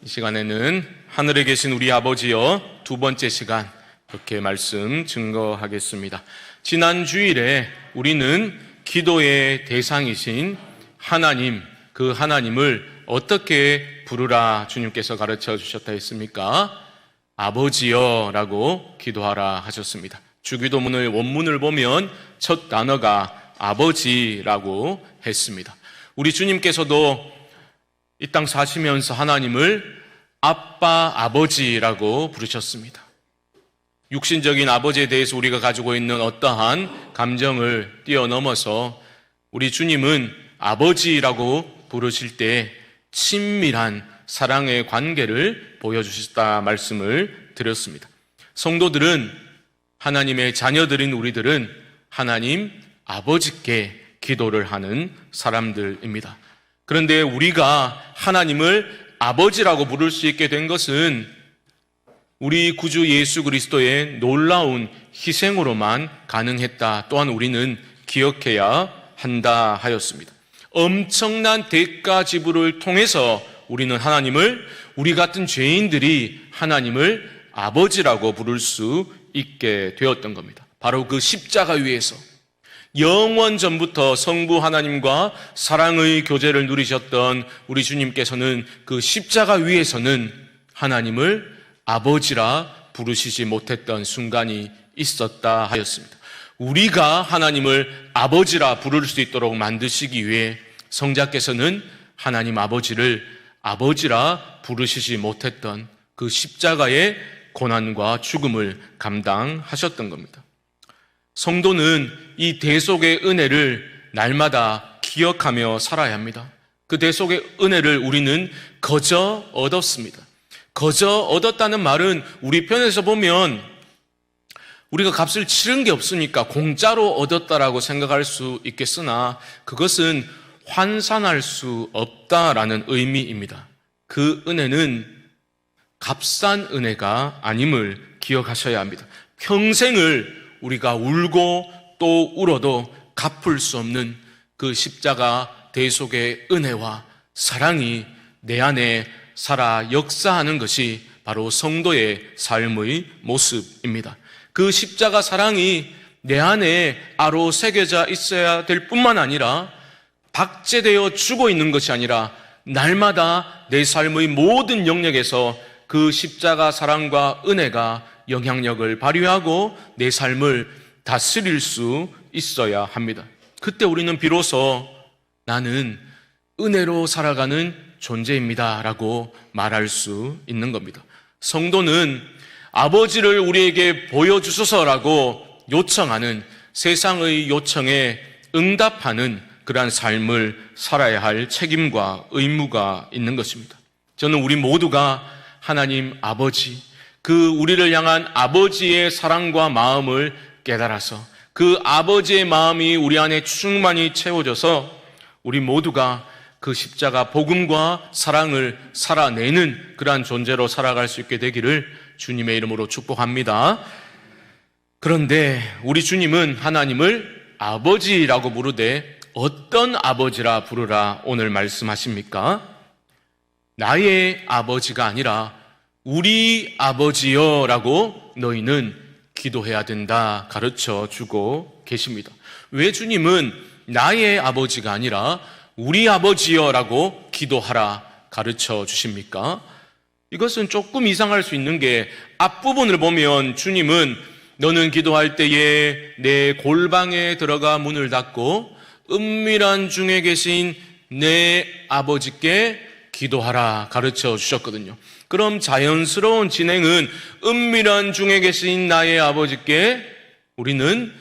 이 시간에는 하늘에 계신 우리 아버지여 두 번째 시간 이렇게 말씀 증거하겠습니다. 지난 주일에 우리는 기도의 대상이신 하나님, 그 하나님을 어떻게 부르라 주님께서 가르쳐 주셨다 했습니까? 아버지여 라고 기도하라 하셨습니다. 주기도문의 원문을 보면 첫 단어가 아버지라고 했습니다. 우리 주님께서도 이 땅 사시면서 하나님을 아빠, 아버지라고 부르셨습니다. 육신적인 아버지에 대해서 우리가 가지고 있는 어떠한 감정을 뛰어넘어서 우리 주님은 아버지라고 부르실 때 친밀한 사랑의 관계를 보여주셨다 말씀을 드렸습니다. 성도들은, 하나님의 자녀들인 우리들은 하나님 아버지께 기도를 하는 사람들입니다. 그런데 우리가 하나님을 아버지라고 부를 수 있게 된 것은 우리 구주 예수 그리스도의 놀라운 희생으로만 가능했다. 또한 우리는 기억해야 한다 하였습니다. 엄청난 대가 지불을 통해서 우리는 하나님을, 우리 같은 죄인들이 하나님을 아버지라고 부를 수 있게 되었던 겁니다. 바로 그 십자가 위에서 영원 전부터 성부 하나님과 사랑의 교제를 누리셨던 우리 주님께서는 그 십자가 위에서는 하나님을 아버지라 부르시지 못했던 순간이 있었다 하였습니다. 우리가 하나님을 아버지라 부를 수 있도록 만드시기 위해 성자께서는 하나님 아버지를 아버지라 부르시지 못했던 그 십자가의 고난과 죽음을 감당하셨던 겁니다. 성도는 이 대속의 은혜를 날마다 기억하며 살아야 합니다. 그 대속의 은혜를 우리는 거저 얻었습니다. 거저 얻었다는 말은 우리 편에서 보면 우리가 값을 치른 게 없으니까 공짜로 얻었다라고 생각할 수 있겠으나 그것은 환산할 수 없다라는 의미입니다. 그 은혜는 값싼 은혜가 아님을 기억하셔야 합니다. 평생을 우리가 울고 또 울어도 갚을 수 없는 그 십자가 대속의 은혜와 사랑이 내 안에 살아 역사하는 것이 바로 성도의 삶의 모습입니다. 그 십자가 사랑이 내 안에 아로 새겨져 있어야 될 뿐만 아니라 박제되어 주고 있는 것이 아니라 날마다 내 삶의 모든 영역에서 그 십자가 사랑과 은혜가 영향력을 발휘하고 내 삶을 다스릴 수 있어야 합니다. 그때 우리는 비로소 나는 은혜로 살아가는 존재입니다 라고 말할 수 있는 겁니다. 성도는 아버지를 우리에게 보여주소서라고 요청하는 세상의 요청에 응답하는 그러한 삶을 살아야 할 책임과 의무가 있는 것입니다. 저는 우리 모두가 하나님 아버지, 그 우리를 향한 아버지의 사랑과 마음을 깨달아서 그 아버지의 마음이 우리 안에 충만히 채워져서 우리 모두가 그 십자가 복음과 사랑을 살아내는 그러한 존재로 살아갈 수 있게 되기를 주님의 이름으로 축복합니다. 그런데 우리 주님은 하나님을 아버지라고 부르되 어떤 아버지라 부르라 오늘 말씀하십니까? 나의 아버지가 아니라 우리 아버지여 라고 너희는 기도해야 된다 가르쳐 주고 계십니다. 왜 주님은 나의 아버지가 아니라 우리 아버지여 라고 기도하라 가르쳐 주십니까? 이것은 조금 이상할 수 있는 게 앞부분을 보면 주님은 너는 기도할 때에 내 골방에 들어가 문을 닫고 은밀한 중에 계신 내 아버지께 기도하라 가르쳐 주셨거든요. 그럼 자연스러운 진행은 은밀한 중에 계신 나의 아버지께 우리는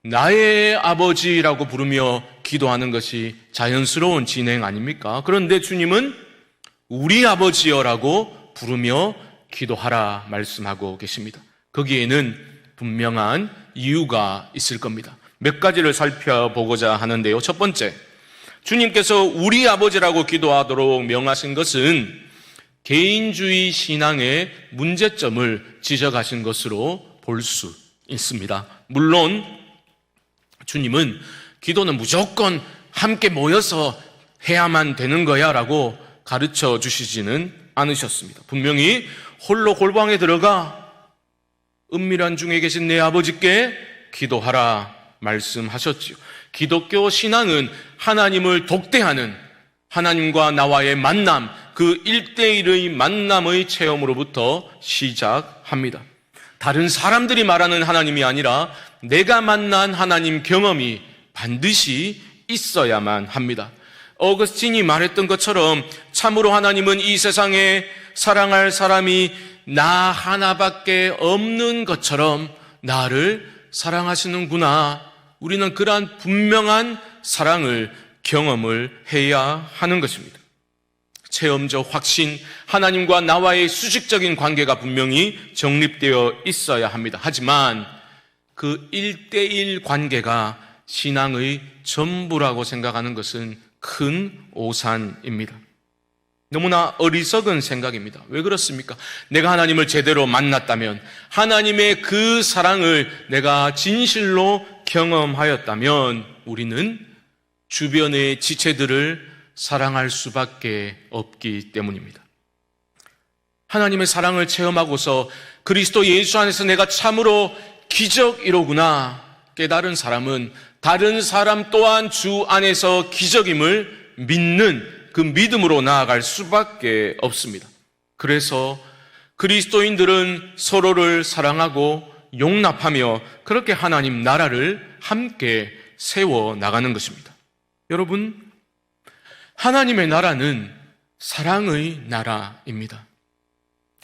나의 아버지라고 부르며 기도하는 것이 자연스러운 진행 아닙니까? 그런데 주님은 우리 아버지여라고 부르며 기도하라 말씀하고 계십니다. 거기에는 분명한 이유가 있을 겁니다. 몇 가지를 살펴보고자 하는데요. 첫 번째, 주님께서 우리 아버지라고 기도하도록 명하신 것은 개인주의 신앙의 문제점을 지적하신 것으로 볼 수 있습니다. 물론 주님은 기도는 무조건 함께 모여서 해야만 되는 거야 라고 가르쳐 주시지는 않으셨습니다. 분명히 홀로 골방에 들어가 은밀한 중에 계신 내 아버지께 기도하라 말씀하셨지요. 기독교 신앙은 하나님을 독대하는 하나님과 나와의 만남, 그 1대1의 만남의 체험으로부터 시작합니다. 다른 사람들이 말하는 하나님이 아니라 내가 만난 하나님 경험이 반드시 있어야만 합니다. 어거스틴이 말했던 것처럼 참으로 하나님은 이 세상에 사랑할 사람이 나 하나밖에 없는 것처럼 나를 사랑하시는구나. 우리는 그러한 분명한 사랑을 경험을 해야 하는 것입니다. 체험적 확신, 하나님과 나와의 수직적인 관계가 분명히 정립되어 있어야 합니다. 하지만 그 1대1 관계가 신앙의 전부라고 생각하는 것은 큰 오산입니다. 너무나 어리석은 생각입니다. 왜 그렇습니까? 내가 하나님을 제대로 만났다면, 하나님의 그 사랑을 내가 진실로 경험하였다면 우리는 주변의 지체들을 사랑할 수밖에 없기 때문입니다. 하나님의 사랑을 체험하고서 그리스도 예수 안에서 내가 참으로 기적이로구나 깨달은 사람은 다른 사람 또한 주 안에서 기적임을 믿는 그 믿음으로 나아갈 수밖에 없습니다. 그래서 그리스도인들은 서로를 사랑하고 용납하며 그렇게 하나님 나라를 함께 세워 나가는 것입니다. 여러분, 하나님의 나라는 사랑의 나라입니다.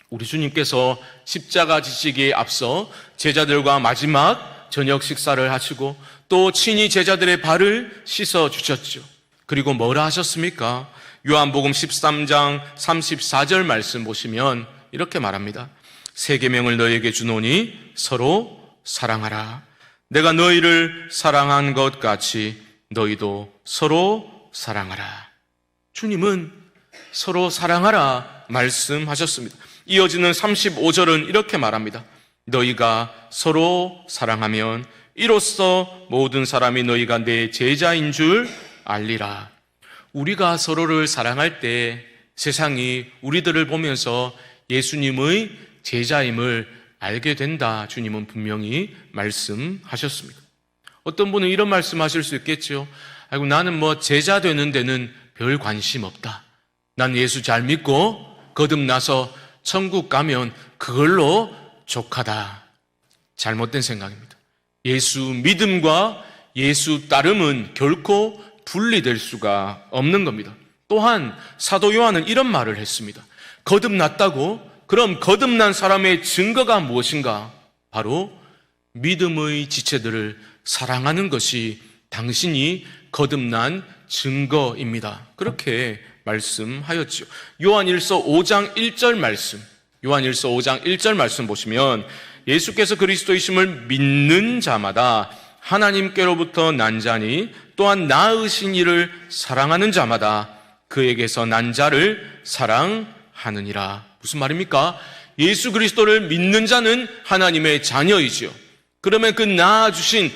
우리 주님께서 십자가 지시기에 앞서 제자들과 마지막 저녁 식사를 하시고 또 친히 제자들의 발을 씻어 주셨죠. 그리고 뭐라 하셨습니까? 요한복음 13장 34절 말씀 보시면 이렇게 말합니다. 새 계명을 너희에게 주노니 서로 사랑하라. 내가 너희를 사랑한 것 같이 너희도 서로 사랑하라. 주님은 서로 사랑하라 말씀하셨습니다. 이어지는 35절은 이렇게 말합니다. 너희가 서로 사랑하면 이로써 모든 사람이 너희가 내 제자인 줄 알리라. 우리가 서로를 사랑할 때 세상이 우리들을 보면서 예수님의 제자임을 알게 된다. 주님은 분명히 말씀하셨습니다. 어떤 분은 이런 말씀하실 수 있겠죠. 아이고, 나는 제자 되는 데는 별 관심 없다. 난 예수 잘 믿고 거듭나서 천국 가면 그걸로 족하다. 잘못된 생각입니다. 예수 믿음과 예수 따름은 결코 분리될 수가 없는 겁니다. 또한 사도 요한은 이런 말을 했습니다. 거듭났다고? 그럼 거듭난 사람의 증거가 무엇인가? 바로 믿음의 지체들을 사랑하는 것이 당신이 거듭난 증거입니다. 그렇게 말씀하였죠. 요한일서 5장 1절 말씀, 요한일서 5장 1절 말씀 보시면 예수께서 그리스도이심을 믿는 자마다 하나님께로부터 난 자니 또한 낳으신 이를 사랑하는 자마다 그에게서 난 자를 사랑하느니라. 무슨 말입니까? 예수 그리스도를 믿는 자는 하나님의 자녀이지요. 그러면 그 낳으신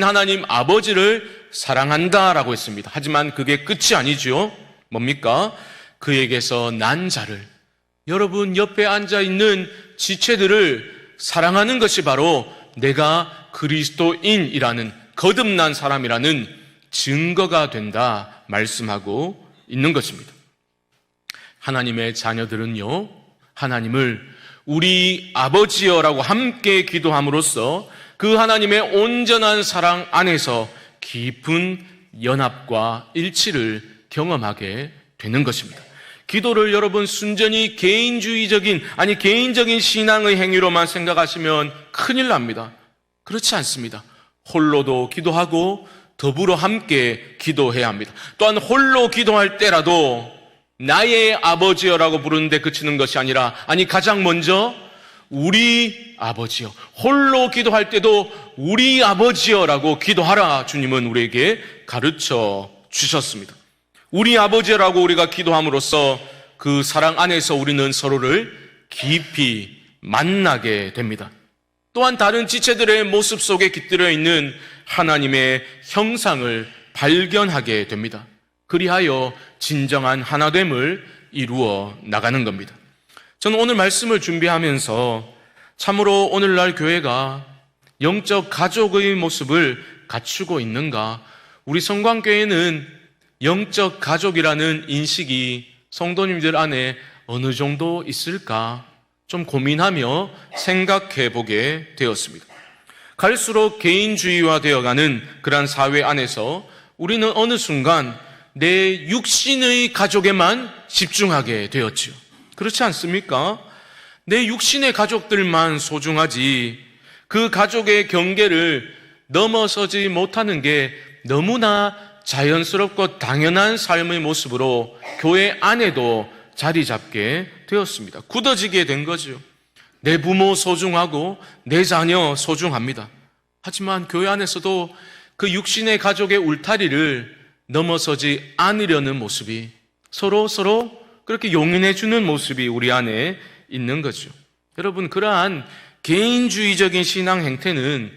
하나님 아버지를 사랑한다라고 했습니다. 하지만 그게 끝이 아니죠. 뭡니까? 그에게서 난 자를, 여러분 옆에 앉아있는 지체들을 사랑하는 것이 바로 내가 그리스도인이라는, 거듭난 사람이라는 증거가 된다 말씀하고 있는 것입니다. 하나님의 자녀들은요, 하나님을 우리 아버지여라고 함께 기도함으로써 그 하나님의 온전한 사랑 안에서 깊은 연합과 일치를 경험하게 되는 것입니다. 기도를 여러분 순전히 개인적인 신앙의 행위로만 생각하시면 큰일 납니다. 그렇지 않습니다. 홀로도 기도하고 더불어 함께 기도해야 합니다. 또한 홀로 기도할 때라도 나의 아버지여라고 부르는데 그치는 것이 아니라, 가장 먼저 우리 아버지여, 홀로 기도할 때도 우리 아버지여라고 기도하라. 주님은 우리에게 가르쳐 주셨습니다. 우리 아버지라고 우리가 기도함으로써 그 사랑 안에서 우리는 서로를 깊이 만나게 됩니다. 또한 다른 지체들의 모습 속에 깃들어 있는 하나님의 형상을 발견하게 됩니다. 그리하여 진정한 하나됨을 이루어 나가는 겁니다. 저는 오늘 말씀을 준비하면서 참으로 오늘날 교회가 영적 가족의 모습을 갖추고 있는가? 우리 성광교회는 영적 가족이라는 인식이 성도님들 안에 어느 정도 있을까? 좀 고민하며 생각해 보게 되었습니다. 갈수록 개인주의화 되어가는 그러한 사회 안에서 우리는 어느 순간 내 육신의 가족에만 집중하게 되었지요. 그렇지 않습니까? 내 육신의 가족들만 소중하지 그 가족의 경계를 넘어서지 못하는 게 너무나 자연스럽고 당연한 삶의 모습으로 교회 안에도 자리 잡게 되었습니다. 굳어지게 된 거죠. 내 부모 소중하고 내 자녀 소중합니다. 하지만 교회 안에서도 그 육신의 가족의 울타리를 넘어서지 않으려는 모습이 서로 그렇게 용인해 주는 모습이 우리 안에 있는 거죠. 여러분, 그러한 개인주의적인 신앙 행태는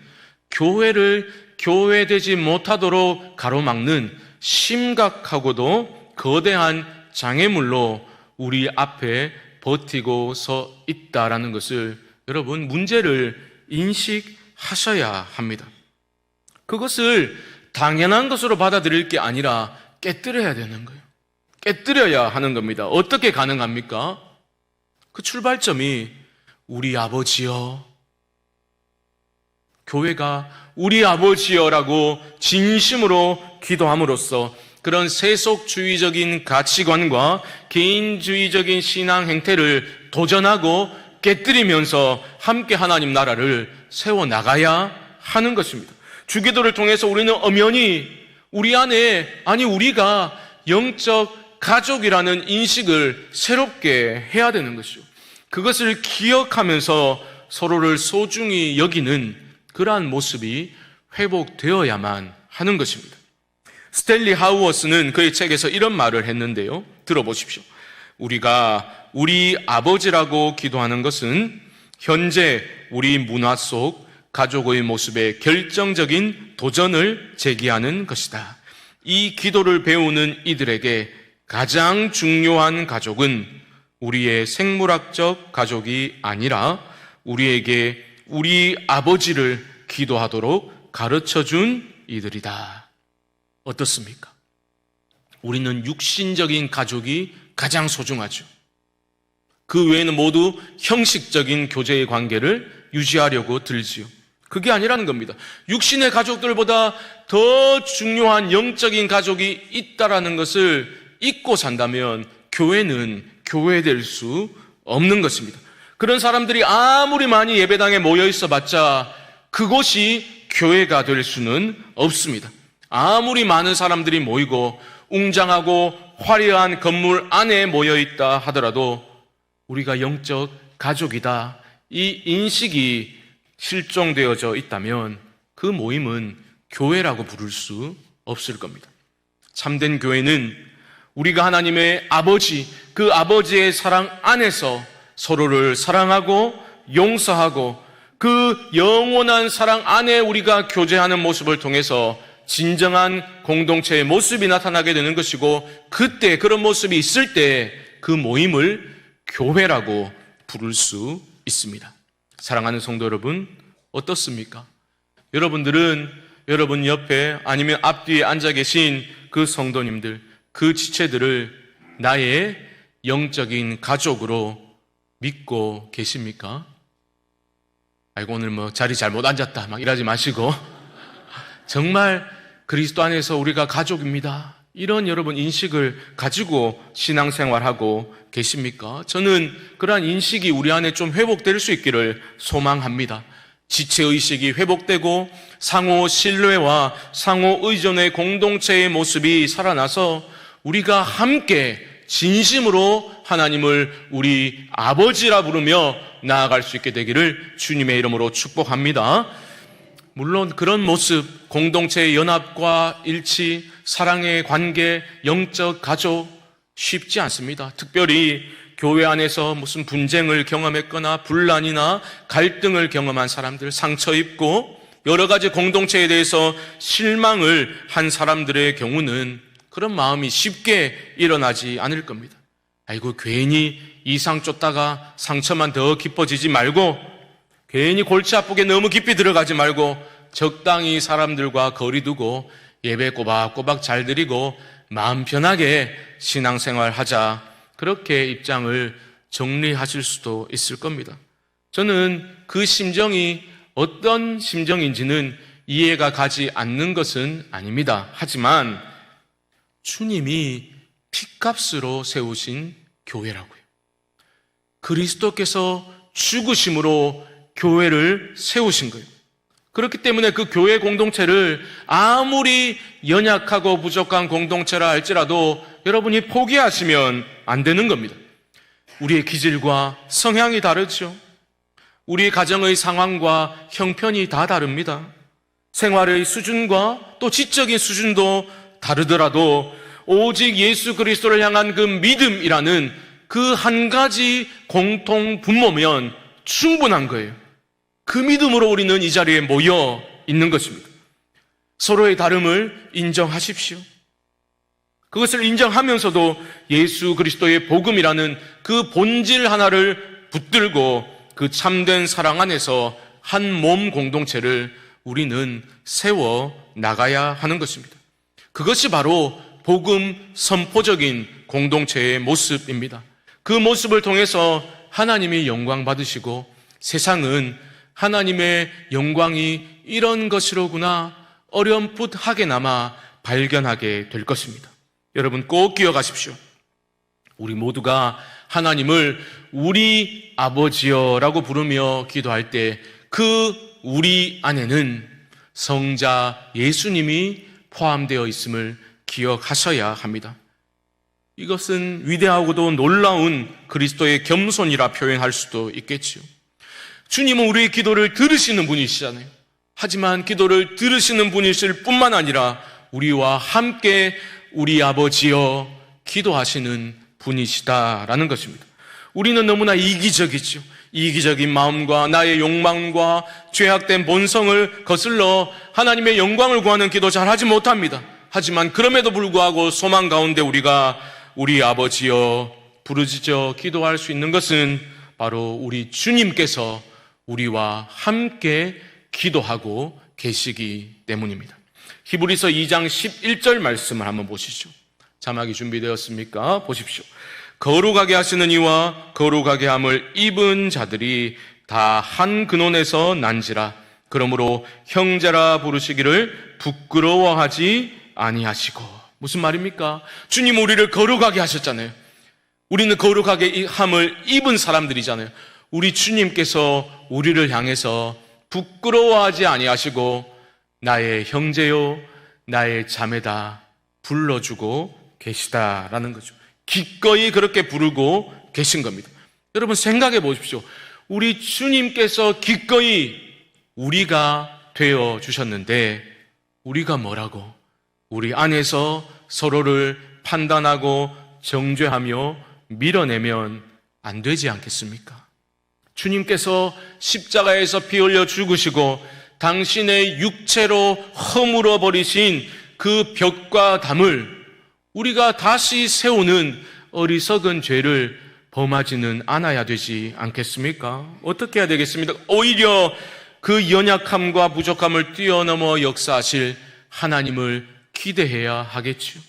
교회를 교회되지 못하도록 가로막는 심각하고도 거대한 장애물로 우리 앞에 버티고 서 있다라는 것을 여러분 문제를 인식하셔야 합니다. 그것을 당연한 것으로 받아들일 게 아니라 깨뜨려야 되는 거예요. 깨뜨려야 하는 겁니다. 어떻게 가능합니까? 그 출발점이 우리 아버지여, 교회가 우리 아버지여라고 진심으로 기도함으로써 그런 세속주의적인 가치관과 개인주의적인 신앙 행태를 도전하고 깨뜨리면서 함께 하나님 나라를 세워나가야 하는 것입니다. 주기도를 통해서 우리는 엄연히 우리 안에, 우리가 영적 가족이라는 인식을 새롭게 해야 되는 것이죠. 그것을 기억하면서 서로를 소중히 여기는 그러한 모습이 회복되어야만 하는 것입니다. 스탠리 하우어스는 그의 책에서 이런 말을 했는데요. 들어보십시오. 우리가 우리 아버지라고 기도하는 것은 현재 우리 문화 속 가족의 모습에 결정적인 도전을 제기하는 것이다. 이 기도를 배우는 이들에게 가장 중요한 가족은 우리의 생물학적 가족이 아니라 우리에게 우리 아버지를 기도하도록 가르쳐준 이들이다. 어떻습니까? 우리는 육신적인 가족이 가장 소중하죠. 그 외에는 모두 형식적인 교제의 관계를 유지하려고 들지요. 그게 아니라는 겁니다. 육신의 가족들보다 더 중요한 영적인 가족이 있다라는 것을 잊고 산다면 교회는 교회될 수 없는 것입니다. 그런 사람들이 아무리 많이 예배당에 모여 있어봤자 그곳이 교회가 될 수는 없습니다. 아무리 많은 사람들이 모이고 웅장하고 화려한 건물 안에 모여있다 하더라도 우리가 영적 가족이다, 이 인식이 실종되어져 있다면 그 모임은 교회라고 부를 수 없을 겁니다. 참된 교회는 우리가 하나님의 아버지, 그 아버지의 사랑 안에서 서로를 사랑하고 용서하고 그 영원한 사랑 안에 우리가 교제하는 모습을 통해서 진정한 공동체의 모습이 나타나게 되는 것이고, 그때 그런 모습이 있을 때 그 모임을 교회라고 부를 수 있습니다. 사랑하는 성도 여러분, 어떻습니까? 여러분들은 여러분 옆에 아니면 앞뒤에 앉아 계신 그 성도님들, 그 지체들을 나의 영적인 가족으로 믿고 계십니까? 아이고, 오늘 자리 잘못 앉았다 막 이러지 마시고 정말 그리스도 안에서 우리가 가족입니다, 이런 여러분 인식을 가지고 신앙생활하고 계십니까? 저는 그러한 인식이 우리 안에 좀 회복될 수 있기를 소망합니다. 지체의식이 회복되고 상호 신뢰와 상호 의존의 공동체의 모습이 살아나서 우리가 함께 진심으로 하나님을 우리 아버지라 부르며 나아갈 수 있게 되기를 주님의 이름으로 축복합니다. 물론 그런 모습, 공동체의 연합과 일치, 사랑의 관계, 영적 가족 쉽지 않습니다. 특별히 교회 안에서 무슨 분쟁을 경험했거나 분란이나 갈등을 경험한 사람들, 상처 입고 여러 가지 공동체에 대해서 실망을 한 사람들의 경우는 그런 마음이 쉽게 일어나지 않을 겁니다. 아이고, 괜히 이상 쫓다가 상처만 더 깊어지지 말고, 괜히 골치 아프게 너무 깊이 들어가지 말고 적당히 사람들과 거리 두고 예배 꼬박꼬박 잘 드리고 마음 편하게 신앙생활 하자, 그렇게 입장을 정리하실 수도 있을 겁니다. 저는 그 심정이 어떤 심정인지는 이해가 가지 않는 것은 아닙니다. 하지만 주님이 핏값으로 세우신 교회라고요. 그리스도께서 죽으심으로 교회를 세우신 거예요. 그렇기 때문에 그 교회 공동체를 아무리 연약하고 부족한 공동체라 할지라도 여러분이 포기하시면 안 되는 겁니다. 우리의 기질과 성향이 다르죠. 우리 가정의 상황과 형편이 다 다릅니다. 생활의 수준과 또 지적인 수준도 다르더라도 오직 예수 그리스도를 향한 그 믿음이라는 그 한 가지 공통 분모면 충분한 거예요. 그 믿음으로 우리는 이 자리에 모여 있는 것입니다. 서로의 다름을 인정하십시오. 그것을 인정하면서도 예수 그리스도의 복음이라는 그 본질 하나를 붙들고 그 참된 사랑 안에서 한 몸 공동체를 우리는 세워 나가야 하는 것입니다. 그것이 바로 복음 선포적인 공동체의 모습입니다. 그 모습을 통해서 하나님이 영광 받으시고 세상은 하나님의 영광이 이런 것이로구나 어렴풋하게나마 발견하게 될 것입니다. 여러분 꼭 기억하십시오. 우리 모두가 하나님을 우리 아버지여라고 부르며 기도할 때 그 우리 안에는 성자 예수님이 포함되어 있음을 기억하셔야 합니다. 이것은 위대하고도 놀라운 그리스도의 겸손이라 표현할 수도 있겠지요. 주님은 우리의 기도를 들으시는 분이시잖아요. 하지만 기도를 들으시는 분이실 뿐만 아니라 우리와 함께 우리 아버지여 기도하시는 분이시다라는 것입니다. 우리는 너무나 이기적이죠. 이기적인 마음과 나의 욕망과 죄악된 본성을 거슬러 하나님의 영광을 구하는 기도 잘 하지 못합니다. 하지만 그럼에도 불구하고 소망 가운데 우리가 우리 아버지여 부르짖어 기도할 수 있는 것은 바로 우리 주님께서 우리와 함께 기도하고 계시기 때문입니다. 히브리서 2장 11절 말씀을 한번 보시죠. 자막이 준비되었습니까? 보십시오. 거룩하게 하시는 이와 거룩하게 함을 입은 자들이 다 한 근원에서 난지라. 그러므로 형제라 부르시기를 부끄러워하지 아니하시고. 무슨 말입니까? 주님 우리를 거룩하게 하셨잖아요. 우리는 거룩하게 함을 입은 사람들이잖아요. 우리 주님께서 우리를 향해서 부끄러워하지 아니하시고 나의 형제요 나의 자매다 불러주고 계시다라는 거죠. 기꺼이 그렇게 부르고 계신 겁니다. 여러분 생각해 보십시오. 우리 주님께서 기꺼이 우리가 되어 주셨는데 우리가 뭐라고? 우리 안에서 서로를 판단하고 정죄하며 밀어내면 안 되지 않겠습니까? 주님께서 십자가에서 피 흘려 죽으시고 당신의 육체로 허물어 버리신 그 벽과 담을 우리가 다시 세우는 어리석은 죄를 범하지는 않아야 되지 않겠습니까? 어떻게 해야 되겠습니까? 오히려 그 연약함과 부족함을 뛰어넘어 역사하실 하나님을 기대해야 하겠죠.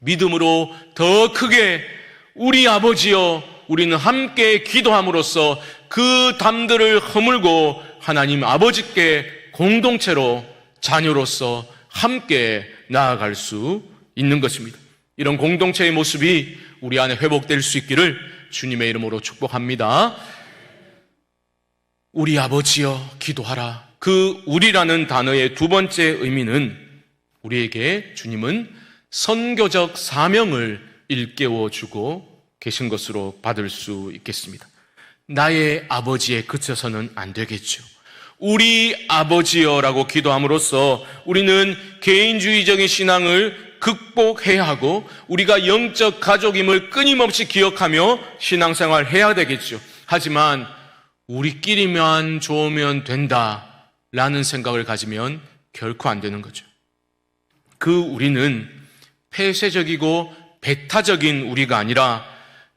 믿음으로 더 크게 우리 아버지여 우리는 함께 기도함으로써 그 담들을 허물고 하나님 아버지께 공동체로 자녀로서 함께 나아갈 수 있는 것입니다. 이런 공동체의 모습이 우리 안에 회복될 수 있기를 주님의 이름으로 축복합니다. 우리 아버지여 기도하라. 그 우리라는 단어의 두 번째 의미는 우리에게 주님은 선교적 사명을 일깨워 주고 계신 것으로 받을 수 있겠습니다. 나의 아버지에 그쳐서는 안 되겠죠. 우리 아버지여라고 기도함으로써 우리는 개인주의적인 신앙을 극복해야 하고 우리가 영적 가족임을 끊임없이 기억하며 신앙생활 해야 되겠죠. 하지만 우리끼리만 좋으면 된다라는 생각을 가지면 결코 안 되는 거죠. 그 우리는 폐쇄적이고 배타적인 우리가 아니라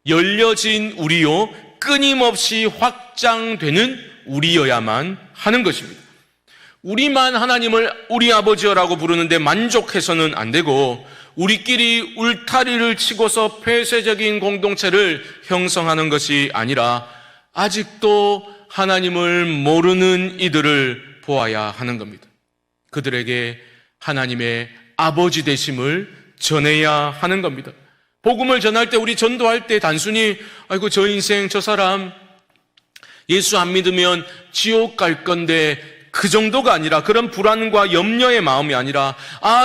열려진 우리요, 끊임없이 확장되는 우리여야만 하는 것입니다. 우리만 하나님을 우리 아버지여라고 부르는데 만족해서는 안 되고, 우리끼리 울타리를 치고서 폐쇄적인 공동체를 형성하는 것이 아니라 아직도 하나님을 모르는 이들을 보아야 하는 겁니다. 그들에게 하나님의 아버지 되심을 전해야 하는 겁니다. 복음을 전할 때, 우리 전도할 때 단순히 아이고 저 인생 저 사람 예수 안 믿으면 지옥 갈 건데 그 정도가 아니라, 그런 불안과 염려의 마음이 아니라,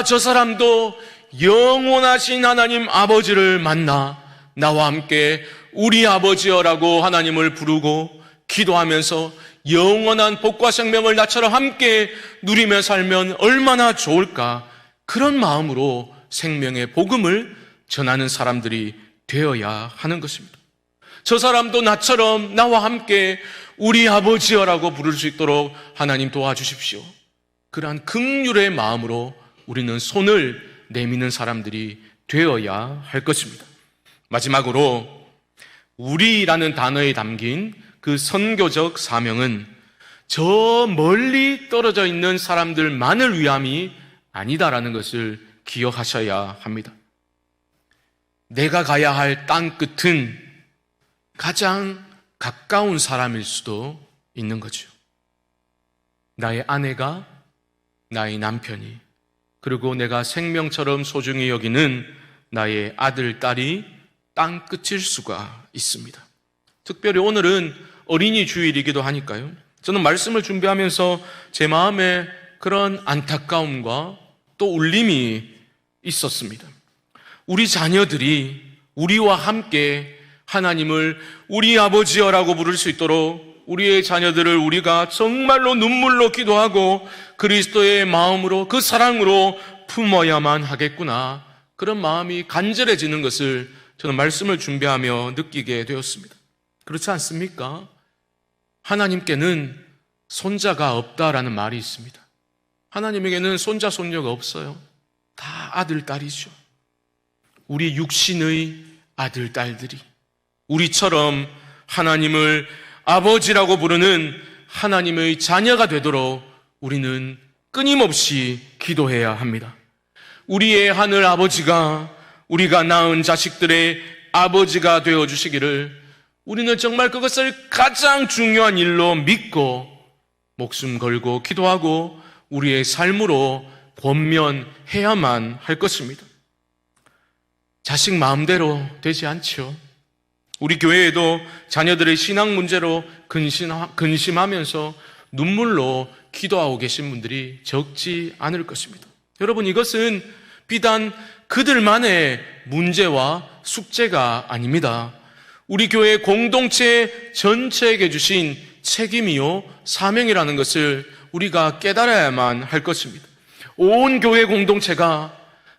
저 사람도 영원하신 하나님 아버지를 만나 나와 함께 우리 아버지여라고 하나님을 부르고 기도하면서 영원한 복과 생명을 나처럼 함께 누리며 살면 얼마나 좋을까, 그런 마음으로 생명의 복음을 전하는 사람들이 되어야 하는 것입니다. 저 사람도 나처럼 나와 함께 우리 아버지여라고 부를 수 있도록 하나님 도와주십시오. 그러한 긍휼의 마음으로 우리는 손을 내미는 사람들이 되어야 할 것입니다. 마지막으로 우리라는 단어에 담긴 그 선교적 사명은 저 멀리 떨어져 있는 사람들만을 위함이 아니다라는 것을 기억하셔야 합니다. 내가 가야 할 땅 끝은 가장 가까운 사람일 수도 있는 거죠. 나의 아내가, 나의 남편이, 그리고 내가 생명처럼 소중히 여기는 나의 아들, 딸이 땅 끝일 수가 있습니다. 특별히 오늘은 어린이 주일이기도 하니까요. 저는 말씀을 준비하면서 제 마음에 그런 안타까움과 또 울림이 있었습니다. 우리 자녀들이 우리와 함께 하나님을 우리 아버지여라고 부를 수 있도록 우리의 자녀들을 우리가 정말로 눈물로 기도하고 그리스도의 마음으로, 그 사랑으로 품어야만 하겠구나, 그런 마음이 간절해지는 것을 저는 말씀을 준비하며 느끼게 되었습니다. 그렇지 않습니까? 하나님께는 손자가 없다라는 말이 있습니다. 하나님에게는 손자, 손녀가 없어요. 다 아들, 딸이죠. 우리 육신의 아들, 딸들이 우리처럼 하나님을 아버지라고 부르는 하나님의 자녀가 되도록 우리는 끊임없이 기도해야 합니다. 우리의 하늘 아버지가 우리가 낳은 자식들의 아버지가 되어주시기를 우리는 정말 그것을 가장 중요한 일로 믿고 목숨 걸고 기도하고 우리의 삶으로 권면해야만 할 것입니다. 자식 마음대로 되지 않죠. 우리 교회에도 자녀들의 신앙 문제로 근심하면서 눈물로 기도하고 계신 분들이 적지 않을 것입니다. 여러분, 이것은 비단 그들만의 문제와 숙제가 아닙니다. 우리 교회 공동체 전체에게 주신 책임이요 사명이라는 것을 우리가 깨달아야만 할 것입니다. 온 교회 공동체가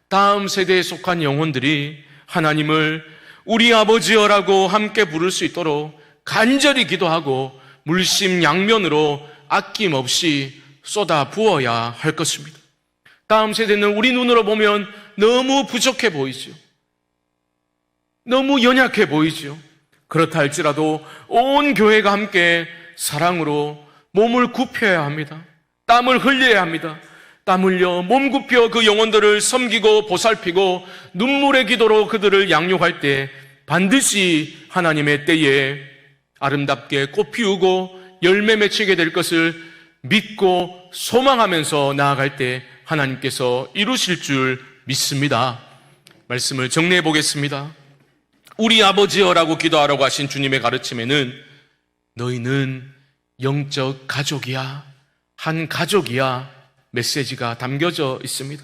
다음 세대에 속한 영혼들이 하나님을 우리 아버지여라고 함께 부를 수 있도록 간절히 기도하고 물심양면으로 아낌없이 쏟아 부어야 할 것입니다. 다음 세대는 우리 눈으로 보면 너무 부족해 보이죠. 너무 연약해 보이죠. 그렇다 할지라도 온 교회가 함께 사랑으로 몸을 굽혀야 합니다. 땀을 흘려야 합니다. 땀 흘려 몸 굽혀 그 영혼들을 섬기고 보살피고 눈물의 기도로 그들을 양육할 때 반드시 하나님의 때에 아름답게 꽃 피우고 열매 맺히게 될 것을 믿고 소망하면서 나아갈 때 하나님께서 이루실 줄 믿습니다. 말씀을 정리해 보겠습니다. 우리 아버지여라고 기도하라고 하신 주님의 가르침에는 너희는 영적 가족이야, 한 가족이야 메시지가 담겨져 있습니다.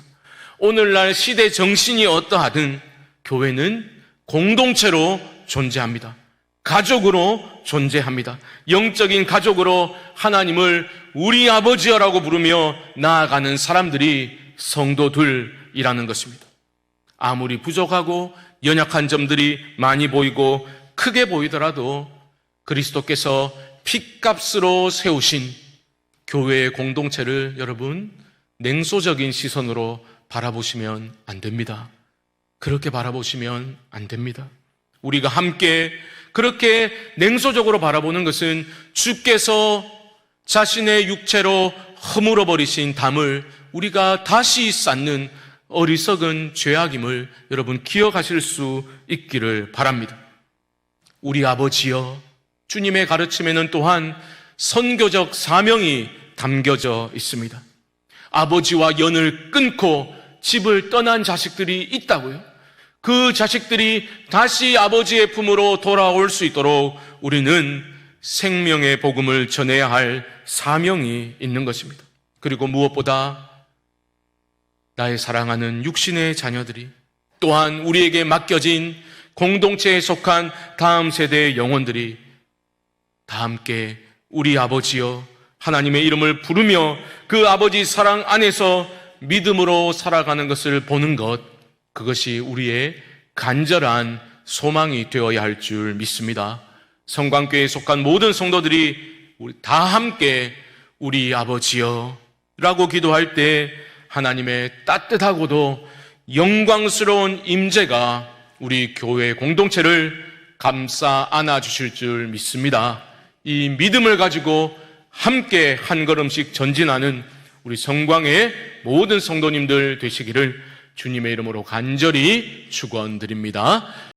오늘날 시대 정신이 어떠하든 교회는 공동체로 존재합니다. 가족으로 존재합니다. 영적인 가족으로 하나님을 우리 아버지여라고 부르며 나아가는 사람들이 성도들이라는 것입니다. 아무리 부족하고 연약한 점들이 많이 보이고 크게 보이더라도 그리스도께서 핏값으로 세우신 교회의 공동체를 여러분 냉소적인 시선으로 바라보시면 안 됩니다. 그렇게 바라보시면 안 됩니다. 우리가 함께 그렇게 냉소적으로 바라보는 것은 주께서 자신의 육체로 허물어 버리신 담을 우리가 다시 쌓는 어리석은 죄악임을 여러분 기억하실 수 있기를 바랍니다. 우리 아버지여, 주님의 가르침에는 또한 선교적 사명이 담겨져 있습니다. 아버지와 연을 끊고 집을 떠난 자식들이 있다고요. 그 자식들이 다시 아버지의 품으로 돌아올 수 있도록 우리는 생명의 복음을 전해야 할 사명이 있는 것입니다. 그리고 무엇보다 나의 사랑하는 육신의 자녀들이 또한 우리에게 맡겨진 공동체에 속한 다음 세대의 영혼들이 다 함께 우리 아버지여 하나님의 이름을 부르며 그 아버지 사랑 안에서 믿음으로 살아가는 것을 보는 것, 그것이 우리의 간절한 소망이 되어야 할 줄 믿습니다. 성광교회에 속한 모든 성도들이 우리 다 함께 우리 아버지여 라고 기도할 때 하나님의 따뜻하고도 영광스러운 임재가 우리 교회 공동체를 감싸 안아주실 줄 믿습니다. 이 믿음을 가지고 함께 한 걸음씩 전진하는 우리 성광의 모든 성도님들 되시기를 주님의 이름으로 간절히 축원드립니다.